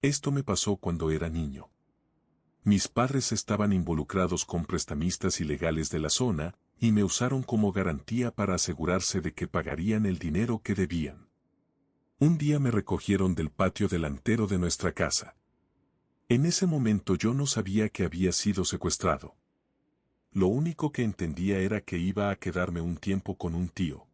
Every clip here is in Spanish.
Esto me pasó cuando era niño. Mis padres estaban involucrados con prestamistas ilegales de la zona, y me usaron como garantía para asegurarse de que pagarían el dinero que debían. Un día me recogieron del patio delantero de nuestra casa. En ese momento yo no sabía que había sido secuestrado. Lo único que entendía era que iba a quedarme un tiempo con un tío.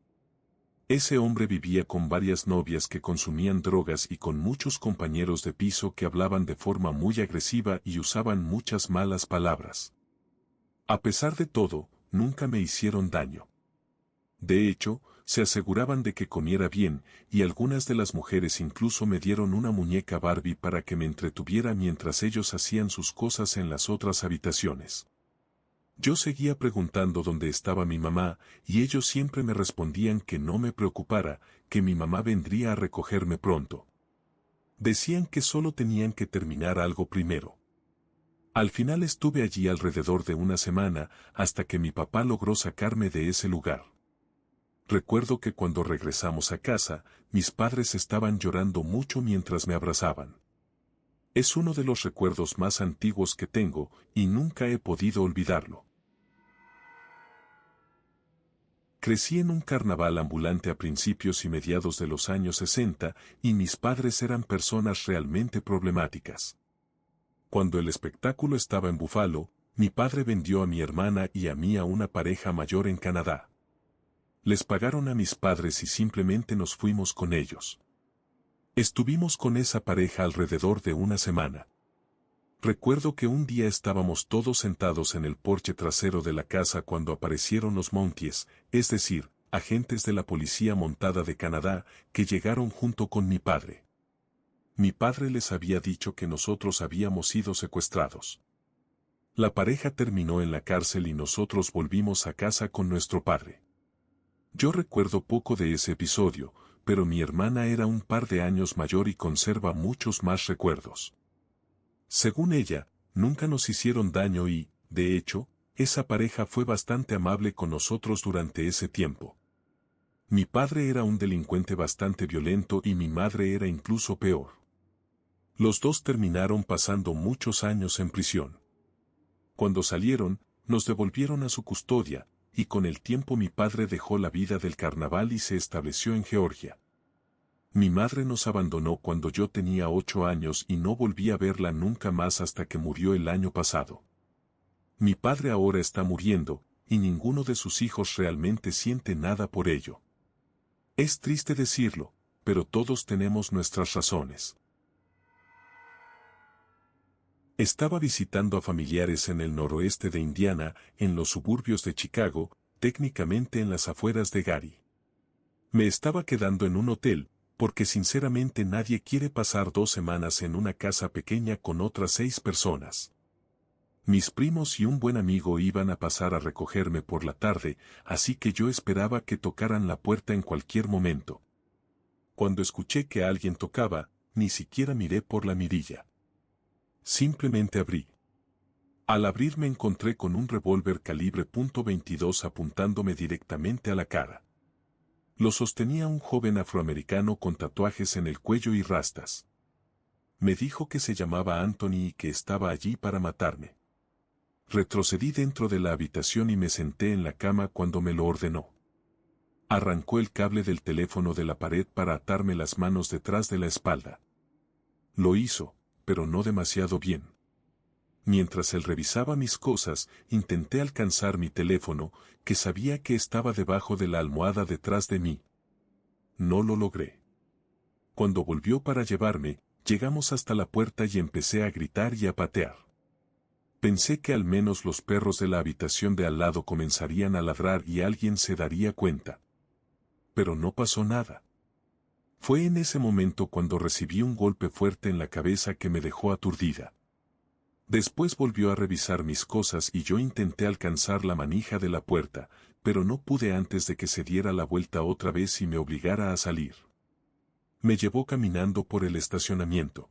Ese hombre vivía con varias novias que consumían drogas y con muchos compañeros de piso que hablaban de forma muy agresiva y usaban muchas malas palabras. A pesar de todo, nunca me hicieron daño. De hecho, se aseguraban de que comiera bien, y algunas de las mujeres incluso me dieron una muñeca Barbie para que me entretuviera mientras ellos hacían sus cosas en las otras habitaciones. Yo seguía preguntando dónde estaba mi mamá, y ellos siempre me respondían que no me preocupara, que mi mamá vendría a recogerme pronto. Decían que solo tenían que terminar algo primero. Al final estuve allí alrededor de una semana, hasta que mi papá logró sacarme de ese lugar. Recuerdo que cuando regresamos a casa, mis padres estaban llorando mucho mientras me abrazaban. Es uno de los recuerdos más antiguos que tengo, y nunca he podido olvidarlo. Crecí en un carnaval ambulante a principios y mediados de los años 60, y mis padres eran personas realmente problemáticas. Cuando el espectáculo estaba en Buffalo, mi padre vendió a mi hermana y a mí a una pareja mayor en Canadá. Les pagaron a mis padres y simplemente nos fuimos con ellos. Estuvimos con esa pareja alrededor de una semana. Recuerdo que un día estábamos todos sentados en el porche trasero de la casa cuando aparecieron los Mounties, es decir, agentes de la policía montada de Canadá, que llegaron junto con mi padre. Mi padre les había dicho que nosotros habíamos sido secuestrados. La pareja terminó en la cárcel y nosotros volvimos a casa con nuestro padre. Yo recuerdo poco de ese episodio, pero mi hermana era un par de años mayor y conserva muchos más recuerdos. Según ella, nunca nos hicieron daño y, de hecho, esa pareja fue bastante amable con nosotros durante ese tiempo. Mi padre era un delincuente bastante violento y mi madre era incluso peor. Los dos terminaron pasando muchos años en prisión. Cuando salieron, nos devolvieron a su custodia, y con el tiempo mi padre dejó la vida del carnaval y se estableció en Georgia. Mi madre nos abandonó cuando yo tenía 8 años y no volví a verla nunca más hasta que murió el año pasado. Mi padre ahora está muriendo, y ninguno de sus hijos realmente siente nada por ello. Es triste decirlo, pero todos tenemos nuestras razones. Estaba visitando a familiares en el noroeste de Indiana, en los suburbios de Chicago, técnicamente en las afueras de Gary. Me estaba quedando en un hotel, porque sinceramente nadie quiere pasar 2 semanas en una casa pequeña con otras 6 personas. Mis primos y un buen amigo iban a pasar a recogerme por la tarde, así que yo esperaba que tocaran la puerta en cualquier momento. Cuando escuché que alguien tocaba, ni siquiera miré por la mirilla. Simplemente abrí. Al abrir me encontré con un revólver calibre .22 apuntándome directamente a la cara. Lo sostenía un joven afroamericano con tatuajes en el cuello y rastas. Me dijo que se llamaba Anthony y que estaba allí para matarme. Retrocedí dentro de la habitación y me senté en la cama cuando me lo ordenó. Arrancó el cable del teléfono de la pared para atarme las manos detrás de la espalda. Lo hizo, pero no demasiado bien. Mientras él revisaba mis cosas, intenté alcanzar mi teléfono, que sabía que estaba debajo de la almohada detrás de mí. No lo logré. Cuando volvió para llevarme, llegamos hasta la puerta y empecé a gritar y a patear. Pensé que al menos los perros de la habitación de al lado comenzarían a ladrar y alguien se daría cuenta. Pero no pasó nada. Fue en ese momento cuando recibí un golpe fuerte en la cabeza que me dejó aturdida. Después volvió a revisar mis cosas y yo intenté alcanzar la manija de la puerta, pero no pude antes de que se diera la vuelta otra vez y me obligara a salir. Me llevó caminando por el estacionamiento.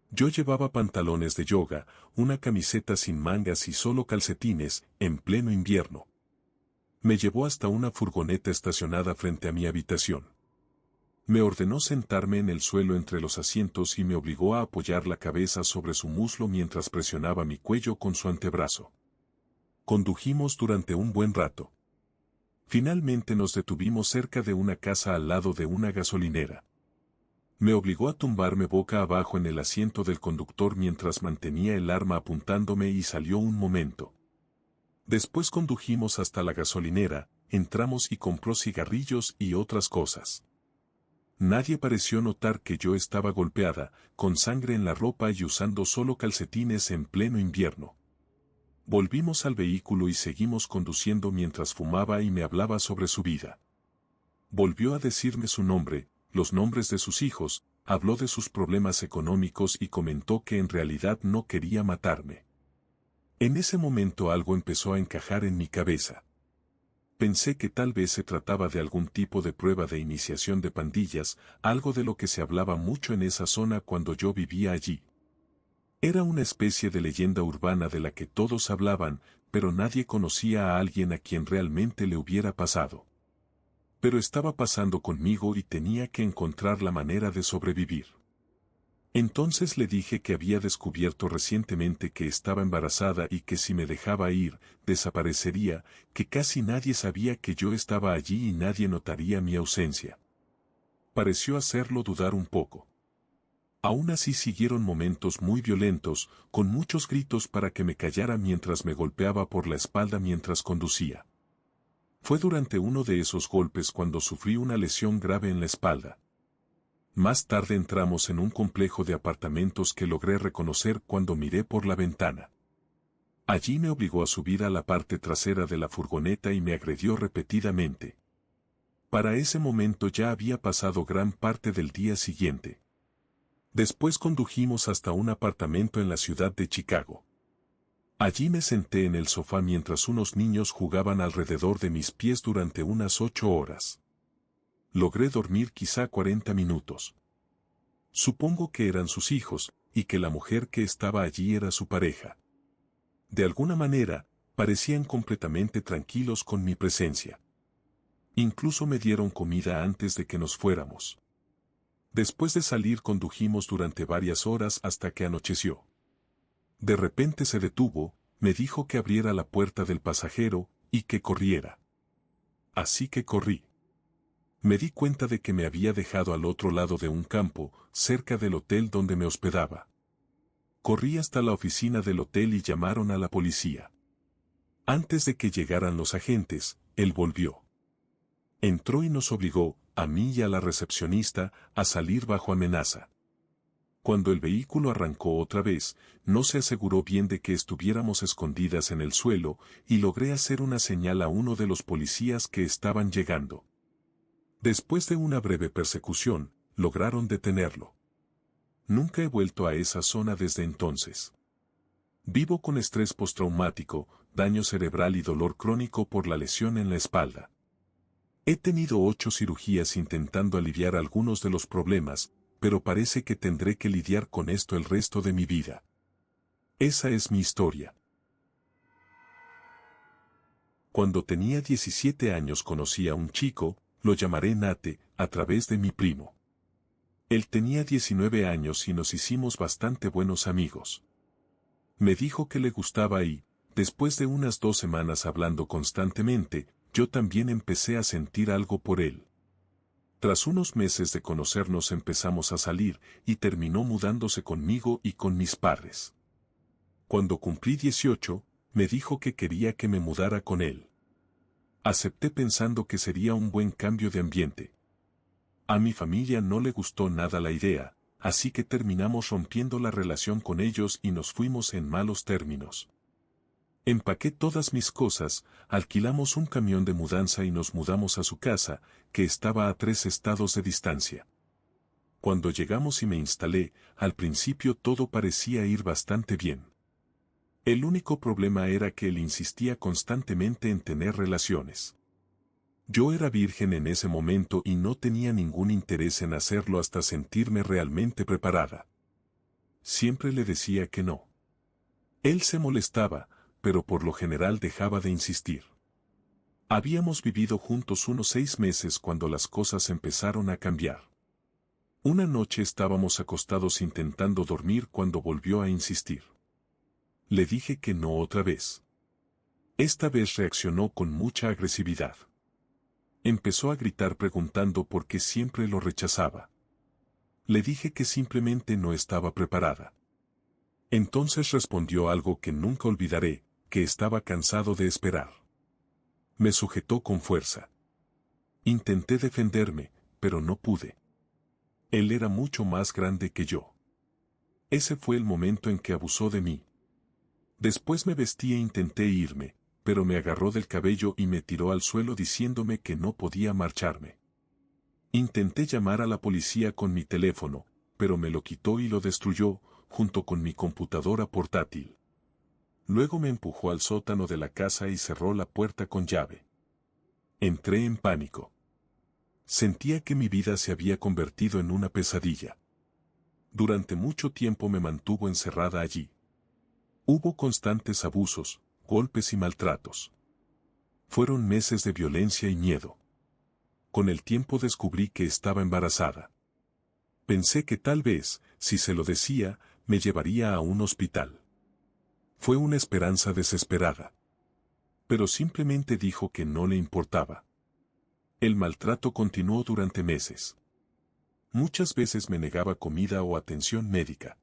Yo llevaba pantalones de yoga, una camiseta sin mangas y solo calcetines, en pleno invierno. Me llevó hasta una furgoneta estacionada frente a mi habitación. Me ordenó sentarme en el suelo entre los asientos y me obligó a apoyar la cabeza sobre su muslo mientras presionaba mi cuello con su antebrazo. Condujimos durante un buen rato. Finalmente nos detuvimos cerca de una casa al lado de una gasolinera. Me obligó a tumbarme boca abajo en el asiento del conductor mientras mantenía el arma apuntándome y salió un momento. Después condujimos hasta la gasolinera, entramos y compró cigarrillos y otras cosas. Nadie pareció notar que yo estaba golpeada, con sangre en la ropa y usando solo calcetines en pleno invierno. Volvimos al vehículo y seguimos conduciendo mientras fumaba y me hablaba sobre su vida. Volvió a decirme su nombre, los nombres de sus hijos, habló de sus problemas económicos y comentó que en realidad no quería matarme. En ese momento algo empezó a encajar en mi cabeza. Pensé que tal vez se trataba de algún tipo de prueba de iniciación de pandillas, algo de lo que se hablaba mucho en esa zona cuando yo vivía allí. Era una especie de leyenda urbana de la que todos hablaban, pero nadie conocía a alguien a quien realmente le hubiera pasado. Pero estaba pasando conmigo y tenía que encontrar la manera de sobrevivir. Entonces le dije que había descubierto recientemente que estaba embarazada y que si me dejaba ir, desaparecería, que casi nadie sabía que yo estaba allí y nadie notaría mi ausencia. Pareció hacerlo dudar un poco. Aún así siguieron momentos muy violentos, con muchos gritos para que me callara mientras me golpeaba por la espalda mientras conducía. Fue durante uno de esos golpes cuando sufrí una lesión grave en la espalda. Más tarde entramos en un complejo de apartamentos que logré reconocer cuando miré por la ventana. Allí me obligó a subir a la parte trasera de la furgoneta y me agredió repetidamente. Para ese momento ya había pasado gran parte del día siguiente. Después condujimos hasta un apartamento en la ciudad de Chicago. Allí me senté en el sofá mientras unos niños jugaban alrededor de mis pies durante unas 8 horas. Logré dormir quizá 40 minutos. Supongo que eran sus hijos, y que la mujer que estaba allí era su pareja. De alguna manera, parecían completamente tranquilos con mi presencia. Incluso me dieron comida antes de que nos fuéramos. Después de salir condujimos durante varias horas hasta que anocheció. De repente se detuvo, me dijo que abriera la puerta del pasajero, y que corriera. Así que corrí. Me di cuenta de que me había dejado al otro lado de un campo, cerca del hotel donde me hospedaba. Corrí hasta la oficina del hotel y llamaron a la policía. Antes de que llegaran los agentes, él volvió. Entró y nos obligó, a mí y a la recepcionista, a salir bajo amenaza. Cuando el vehículo arrancó otra vez, no se aseguró bien de que estuviéramos escondidas en el suelo, y logré hacer una señal a uno de los policías que estaban llegando. Después de una breve persecución, lograron detenerlo. Nunca he vuelto a esa zona desde entonces. Vivo con estrés postraumático, daño cerebral y dolor crónico por la lesión en la espalda. He tenido 8 cirugías intentando aliviar algunos de los problemas, pero parece que tendré que lidiar con esto el resto de mi vida. Esa es mi historia. Cuando tenía 17 años conocí a un chico, lo llamaré Nate, a través de mi primo. Él tenía 19 años y nos hicimos bastante buenos amigos. Me dijo que le gustaba y, después de unas 2 semanas hablando constantemente, yo también empecé a sentir algo por él. Tras unos meses de conocernos empezamos a salir y terminó mudándose conmigo y con mis padres. Cuando cumplí 18, me dijo que quería que me mudara con él. Acepté pensando que sería un buen cambio de ambiente. A mi familia no le gustó nada la idea, así que terminamos rompiendo la relación con ellos y nos fuimos en malos términos. Empaqué todas mis cosas, alquilamos un camión de mudanza y nos mudamos a su casa, que estaba a 3 estados de distancia. Cuando llegamos y me instalé, al principio todo parecía ir bastante bien. El único problema era que él insistía constantemente en tener relaciones. Yo era virgen en ese momento y no tenía ningún interés en hacerlo hasta sentirme realmente preparada. Siempre le decía que no. Él se molestaba, pero por lo general dejaba de insistir. Habíamos vivido juntos unos 6 meses cuando las cosas empezaron a cambiar. Una noche estábamos acostados intentando dormir cuando volvió a insistir. Le dije que no otra vez. Esta vez reaccionó con mucha agresividad. Empezó a gritar preguntando por qué siempre lo rechazaba. Le dije que simplemente no estaba preparada. Entonces respondió algo que nunca olvidaré, que estaba cansado de esperar. Me sujetó con fuerza. Intenté defenderme, pero no pude. Él era mucho más grande que yo. Ese fue el momento en que abusó de mí. Después me vestí e intenté irme, pero me agarró del cabello y me tiró al suelo diciéndome que no podía marcharme. Intenté llamar a la policía con mi teléfono, pero me lo quitó y lo destruyó, junto con mi computadora portátil. Luego me empujó al sótano de la casa y cerró la puerta con llave. Entré en pánico. Sentía que mi vida se había convertido en una pesadilla. Durante mucho tiempo me mantuvo encerrada allí. Hubo constantes abusos, golpes y maltratos. Fueron meses de violencia y miedo. Con el tiempo descubrí que estaba embarazada. Pensé que tal vez, si se lo decía, me llevaría a un hospital. Fue una esperanza desesperada. Pero simplemente dijo que no le importaba. El maltrato continuó durante meses. Muchas veces me negaba comida o atención médica.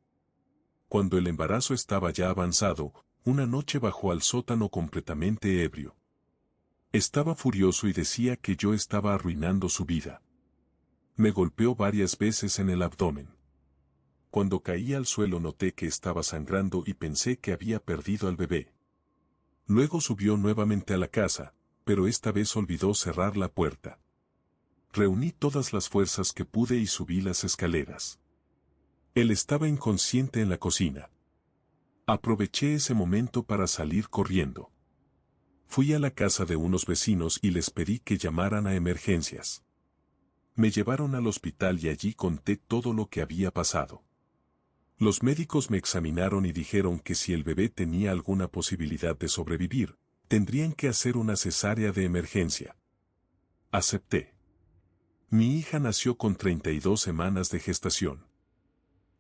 Cuando el embarazo estaba ya avanzado, una noche bajó al sótano completamente ebrio. Estaba furioso y decía que yo estaba arruinando su vida. Me golpeó varias veces en el abdomen. Cuando caí al suelo noté que estaba sangrando y pensé que había perdido al bebé. Luego subió nuevamente a la casa, pero esta vez olvidó cerrar la puerta. Reuní todas las fuerzas que pude y subí las escaleras. Él estaba inconsciente en la cocina. Aproveché ese momento para salir corriendo. Fui a la casa de unos vecinos y les pedí que llamaran a emergencias. Me llevaron al hospital y allí conté todo lo que había pasado. Los médicos me examinaron y dijeron que si el bebé tenía alguna posibilidad de sobrevivir, tendrían que hacer una cesárea de emergencia. Acepté. Mi hija nació con 32 semanas de gestación.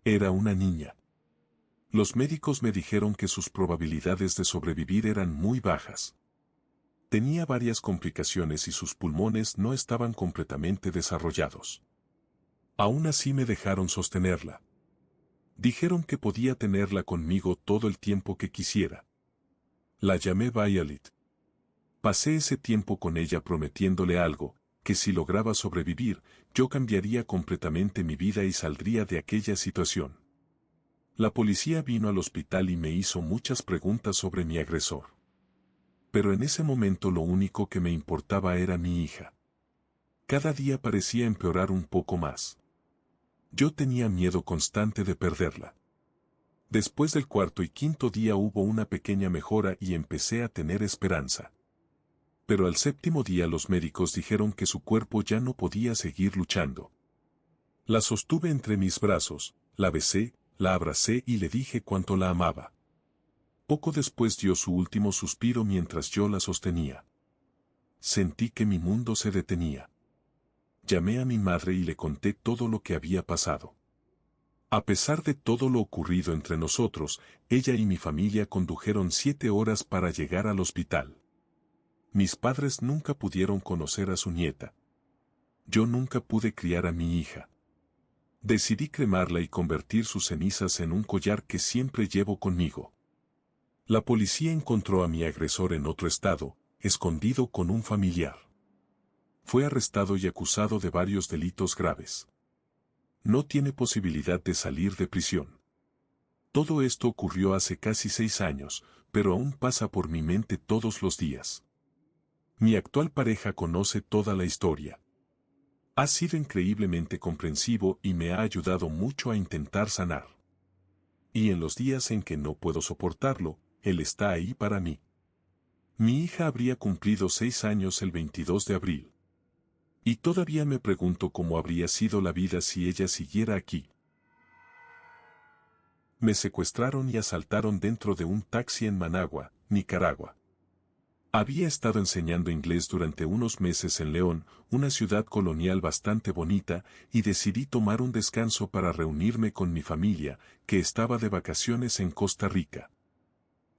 Era una niña. Los médicos me dijeron que sus probabilidades de sobrevivir eran muy bajas. Tenía varias complicaciones y sus pulmones no estaban completamente desarrollados. Aún así me dejaron sostenerla. Dijeron que podía tenerla conmigo todo el tiempo que quisiera. La llamé Violet. Pasé ese tiempo con ella prometiéndole algo, que si lograba sobrevivir, yo cambiaría completamente mi vida y saldría de aquella situación. La policía vino al hospital y me hizo muchas preguntas sobre mi agresor. Pero en ese momento lo único que me importaba era mi hija. Cada día parecía empeorar un poco más. Yo tenía miedo constante de perderla. Después del cuarto y quinto día hubo una pequeña mejora y empecé a tener esperanza. Pero al séptimo día los médicos dijeron que su cuerpo ya no podía seguir luchando. La sostuve entre mis brazos, la besé, la abracé y le dije cuánto la amaba. Poco después dio su último suspiro mientras yo la sostenía. Sentí que mi mundo se detenía. Llamé a mi madre y le conté todo lo que había pasado. A pesar de todo lo ocurrido entre nosotros, ella y mi familia condujeron 7 horas para llegar al hospital. Mis padres nunca pudieron conocer a su nieta. Yo nunca pude criar a mi hija. Decidí cremarla y convertir sus cenizas en un collar que siempre llevo conmigo. La policía encontró a mi agresor en otro estado, escondido con un familiar. Fue arrestado y acusado de varios delitos graves. No tiene posibilidad de salir de prisión. Todo esto ocurrió hace casi 6 años, pero aún pasa por mi mente todos los días. Mi actual pareja conoce toda la historia. Ha sido increíblemente comprensivo y me ha ayudado mucho a intentar sanar. Y en los días en que no puedo soportarlo, él está ahí para mí. Mi hija habría cumplido 6 años el 22 de abril. Y todavía me pregunto cómo habría sido la vida si ella siguiera aquí. Me secuestraron y asaltaron dentro de un taxi en Managua, Nicaragua. Había estado enseñando inglés durante unos meses en León, una ciudad colonial bastante bonita, y decidí tomar un descanso para reunirme con mi familia, que estaba de vacaciones en Costa Rica.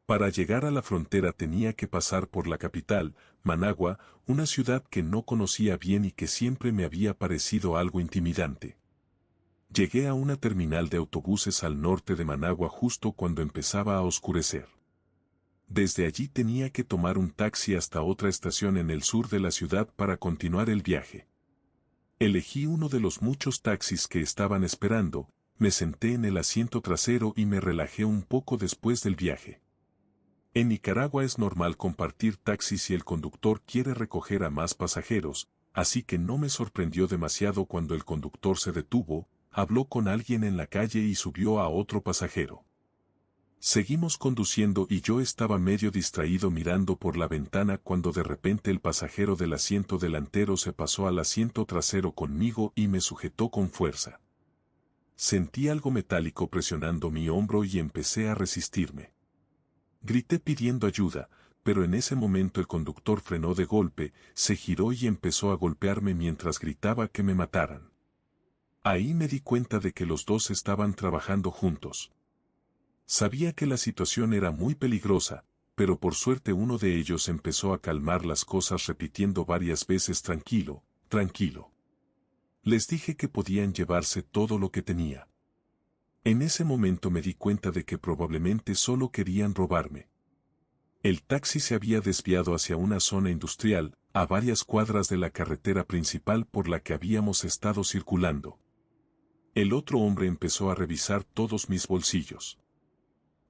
Para llegar a la frontera tenía que pasar por la capital, Managua, una ciudad que no conocía bien y que siempre me había parecido algo intimidante. Llegué a una terminal de autobuses al norte de Managua justo cuando empezaba a oscurecer. Desde allí tenía que tomar un taxi hasta otra estación en el sur de la ciudad para continuar el viaje. Elegí uno de los muchos taxis que estaban esperando, me senté en el asiento trasero y me relajé un poco después del viaje. En Nicaragua es normal compartir taxis si el conductor quiere recoger a más pasajeros, así que no me sorprendió demasiado cuando el conductor se detuvo, habló con alguien en la calle y subió a otro pasajero. Seguimos conduciendo y yo estaba medio distraído mirando por la ventana cuando de repente el pasajero del asiento delantero se pasó al asiento trasero conmigo y me sujetó con fuerza. Sentí algo metálico presionando mi hombro y empecé a resistirme. Grité pidiendo ayuda, pero en ese momento el conductor frenó de golpe, se giró y empezó a golpearme mientras gritaba que me mataran. Ahí me di cuenta de que los dos estaban trabajando juntos. Sabía que la situación era muy peligrosa, pero por suerte uno de ellos empezó a calmar las cosas repitiendo varias veces tranquilo, tranquilo. Les dije que podían llevarse todo lo que tenía. En ese momento me di cuenta de que probablemente solo querían robarme. El taxi se había desviado hacia una zona industrial, a varias cuadras de la carretera principal por la que habíamos estado circulando. El otro hombre empezó a revisar todos mis bolsillos.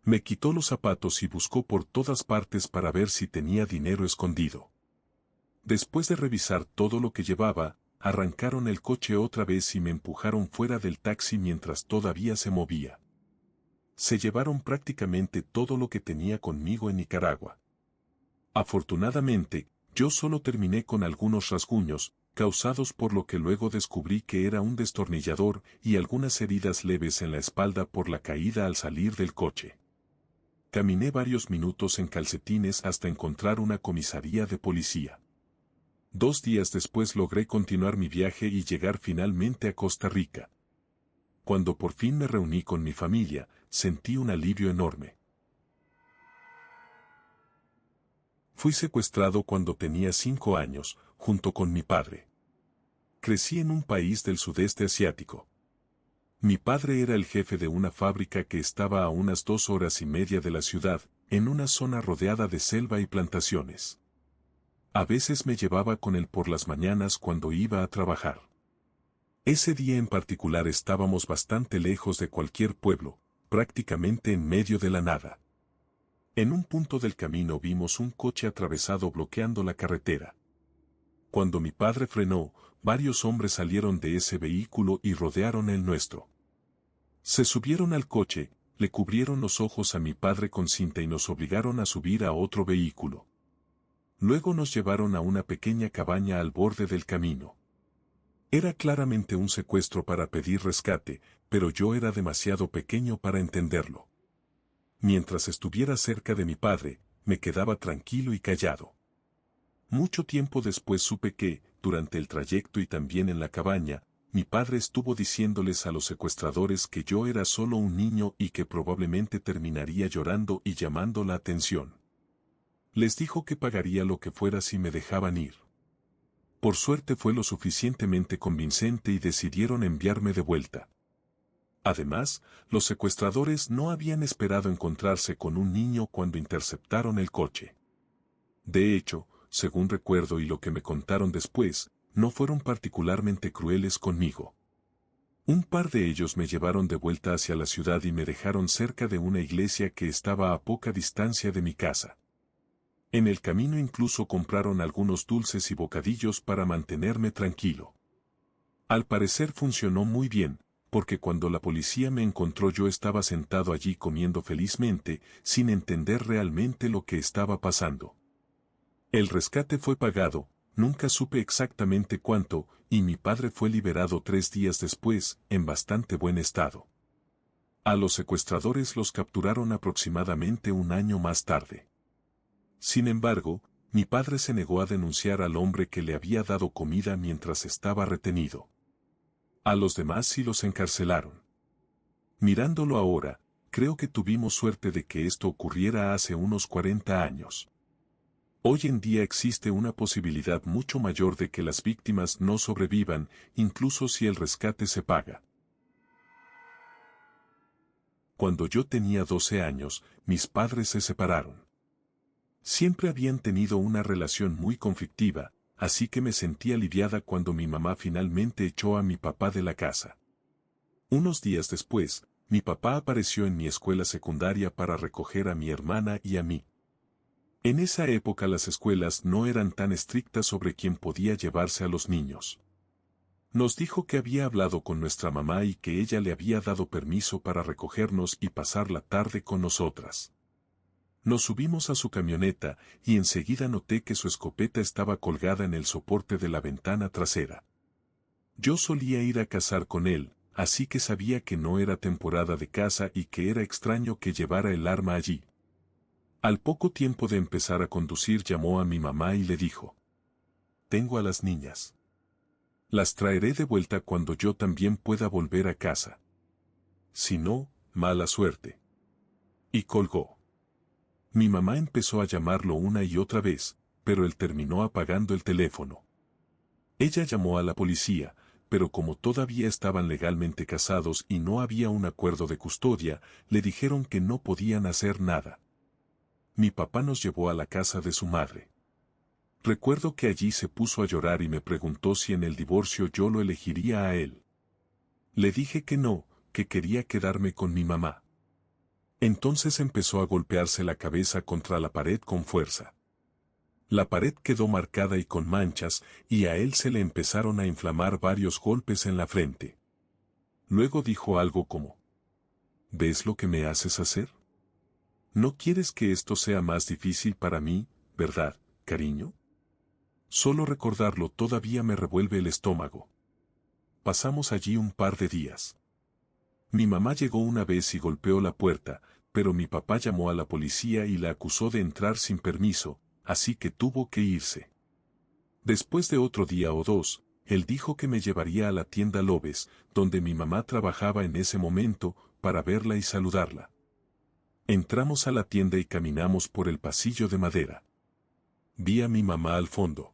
Me quitó los zapatos y buscó por todas partes para ver si tenía dinero escondido. Después de revisar todo lo que llevaba, arrancaron el coche otra vez y me empujaron fuera del taxi mientras todavía se movía. Se llevaron prácticamente todo lo que tenía conmigo en Nicaragua. Afortunadamente, yo solo terminé con algunos rasguños, causados por lo que luego descubrí que era un destornillador y algunas heridas leves en la espalda por la caída al salir del coche. Caminé varios minutos en calcetines hasta encontrar una comisaría de policía. 2 días después logré continuar mi viaje y llegar finalmente a Costa Rica. Cuando por fin me reuní con mi familia, sentí un alivio enorme. Fui secuestrado cuando tenía 5 años, junto con mi padre. Crecí en un país del sudeste asiático. Mi padre era el jefe de una fábrica que estaba a unas 2 horas y media de la ciudad, en una zona rodeada de selva y plantaciones. A veces me llevaba con él por las mañanas cuando iba a trabajar. Ese día en particular estábamos bastante lejos de cualquier pueblo, prácticamente en medio de la nada. En un punto del camino vimos un coche atravesado bloqueando la carretera. Cuando mi padre frenó, varios hombres salieron de ese vehículo y rodearon el nuestro. Se subieron al coche, le cubrieron los ojos a mi padre con cinta y nos obligaron a subir a otro vehículo. Luego nos llevaron a una pequeña cabaña al borde del camino. Era claramente un secuestro para pedir rescate, pero yo era demasiado pequeño para entenderlo. Mientras estuviera cerca de mi padre, me quedaba tranquilo y callado. Mucho tiempo después supe que, durante el trayecto y también en la cabaña, mi padre estuvo diciéndoles a los secuestradores que yo era solo un niño y que probablemente terminaría llorando y llamando la atención. Les dijo que pagaría lo que fuera si me dejaban ir. Por suerte fue lo suficientemente convincente y decidieron enviarme de vuelta. Además, los secuestradores no habían esperado encontrarse con un niño cuando interceptaron el coche. De hecho, según recuerdo y lo que me contaron después, no fueron particularmente crueles conmigo. Un par de ellos me llevaron de vuelta hacia la ciudad y me dejaron cerca de una iglesia que estaba a poca distancia de mi casa. En el camino incluso compraron algunos dulces y bocadillos para mantenerme tranquilo. Al parecer funcionó muy bien, porque cuando la policía me encontró yo estaba sentado allí comiendo felizmente, sin entender realmente lo que estaba pasando. El rescate fue pagado, nunca supe exactamente cuánto, y mi padre fue liberado 3 días después, en bastante buen estado. A los secuestradores los capturaron aproximadamente un año más tarde. Sin embargo, Mi padre se negó a denunciar al hombre que le había dado comida mientras estaba retenido. A los demás sí los encarcelaron. Mirándolo ahora, creo que tuvimos suerte de que esto ocurriera hace unos 40 años. Hoy en día existe una posibilidad mucho mayor de que las víctimas no sobrevivan, incluso si el rescate se paga. Cuando yo tenía 12 años, mis padres se separaron. Siempre habían tenido una relación muy conflictiva, así que me sentí aliviada cuando mi mamá finalmente echó a mi papá de la casa. Unos días después, mi papá apareció en mi escuela secundaria para recoger a mi hermana y a mí. En esa época las escuelas no eran tan estrictas sobre quién podía llevarse a los niños. Nos dijo que había hablado con nuestra mamá y que ella le había dado permiso para recogernos y pasar la tarde con nosotras. Nos subimos a su camioneta y enseguida noté que su escopeta estaba colgada en el soporte de la ventana trasera. Yo solía ir a cazar con él, así que sabía que no era temporada de caza y que era extraño que llevara el arma allí. Al poco tiempo de empezar a conducir llamó a mi mamá y le dijo: «Tengo a las niñas. Las traeré de vuelta cuando yo también pueda volver a casa. Si no, mala suerte». Y colgó. Mi mamá empezó a llamarlo una y otra vez, pero él terminó apagando el teléfono. Ella llamó a la policía, pero como todavía estaban legalmente casados y no había un acuerdo de custodia, le dijeron que no podían hacer nada. Mi papá nos llevó a la casa de su madre. Recuerdo que allí se puso a llorar y me preguntó si en el divorcio yo lo elegiría a él. Le dije que no, que quería quedarme con mi mamá. Entonces empezó a golpearse la cabeza contra la pared con fuerza. La pared quedó marcada y con manchas, y a él se le empezaron a inflamar varios golpes en la frente. Luego dijo algo como: «¿Ves lo que me haces hacer? No quieres que esto sea más difícil para mí, ¿verdad, cariño?». Solo recordarlo todavía me revuelve el estómago. Pasamos allí un par de días. Mi mamá llegó una vez y golpeó la puerta, pero mi papá llamó a la policía y la acusó de entrar sin permiso, así que tuvo que irse. Después de otro día o dos, él dijo que me llevaría a la tienda Loves, donde mi mamá trabajaba en ese momento, para verla y saludarla. Entramos a la tienda y caminamos por el pasillo de madera. Vi a mi mamá al fondo.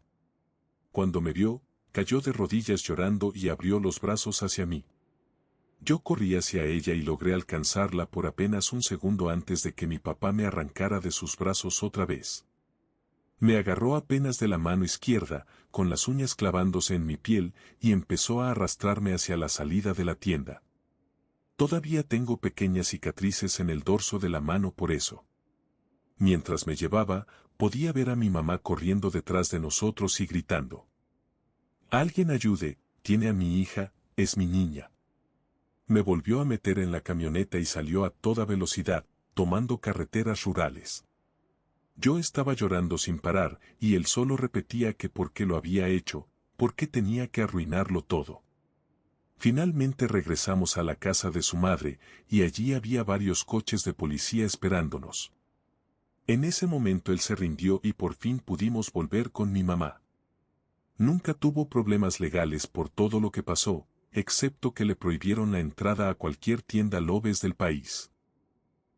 Cuando me vio, cayó de rodillas llorando y abrió los brazos hacia mí. Yo corrí hacia ella y logré alcanzarla por apenas un segundo antes de que mi papá me arrancara de sus brazos otra vez. Me agarró apenas de la mano izquierda, con las uñas clavándose en mi piel, y empezó a arrastrarme hacia la salida de la tienda. Todavía tengo pequeñas cicatrices en el dorso de la mano por eso. Mientras me llevaba, podía ver a mi mamá corriendo detrás de nosotros y gritando: «¡Alguien ayude! Tiene a mi hija, es mi niña». Me volvió a meter en la camioneta y salió a toda velocidad, tomando carreteras rurales. Yo estaba llorando sin parar, y él solo repetía que por qué lo había hecho, por qué tenía que arruinarlo todo. Finalmente regresamos a la casa de su madre, y allí había varios coches de policía esperándonos. En ese momento él se rindió y por fin pudimos volver con mi mamá. Nunca tuvo problemas legales por todo lo que pasó, excepto que le prohibieron la entrada a cualquier tienda Loves del país.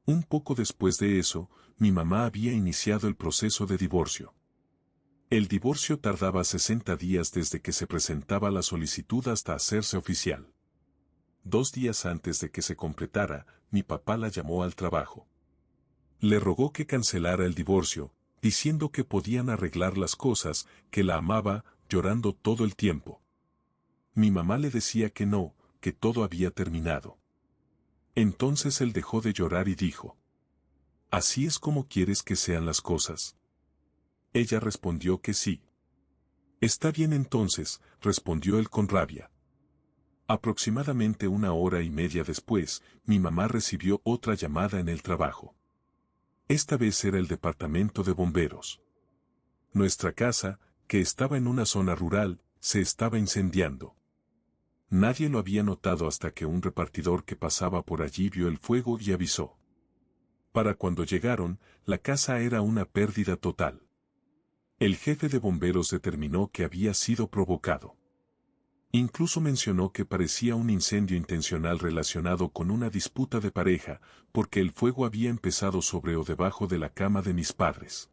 Un poco después de eso, mi mamá había iniciado el proceso de divorcio. El divorcio tardaba 60 días desde que se presentaba la solicitud hasta hacerse oficial. 2 días antes de que se completara, mi papá la llamó al trabajo. Le rogó que cancelara el divorcio, diciendo que podían arreglar las cosas, que la amaba, llorando todo el tiempo. Mi mamá le decía que no, que todo había terminado. Entonces él dejó de llorar y dijo: «¿Así es como quieres que sean las cosas?». Ella respondió que sí. «Está bien entonces», respondió él con rabia. Aproximadamente 1 hora y media después, mi mamá recibió otra llamada en el trabajo. Esta vez era el departamento de bomberos. Nuestra casa, que estaba en una zona rural, se estaba incendiando. Nadie lo había notado hasta que un repartidor que pasaba por allí vio el fuego y avisó. Para cuando llegaron, la casa era una pérdida total. El jefe de bomberos determinó que había sido provocado. Incluso mencionó que parecía un incendio intencional relacionado con una disputa de pareja, porque el fuego había empezado sobre o debajo de la cama de mis padres.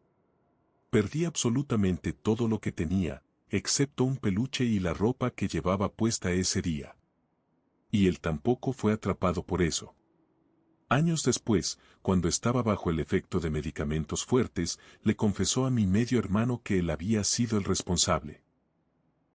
Perdí absolutamente todo lo que tenía, excepto un peluche y la ropa que llevaba puesta ese día. Y él tampoco fue atrapado por eso. Años después, cuando estaba bajo el efecto de medicamentos fuertes, le confesó a mi medio hermano que él había sido el responsable.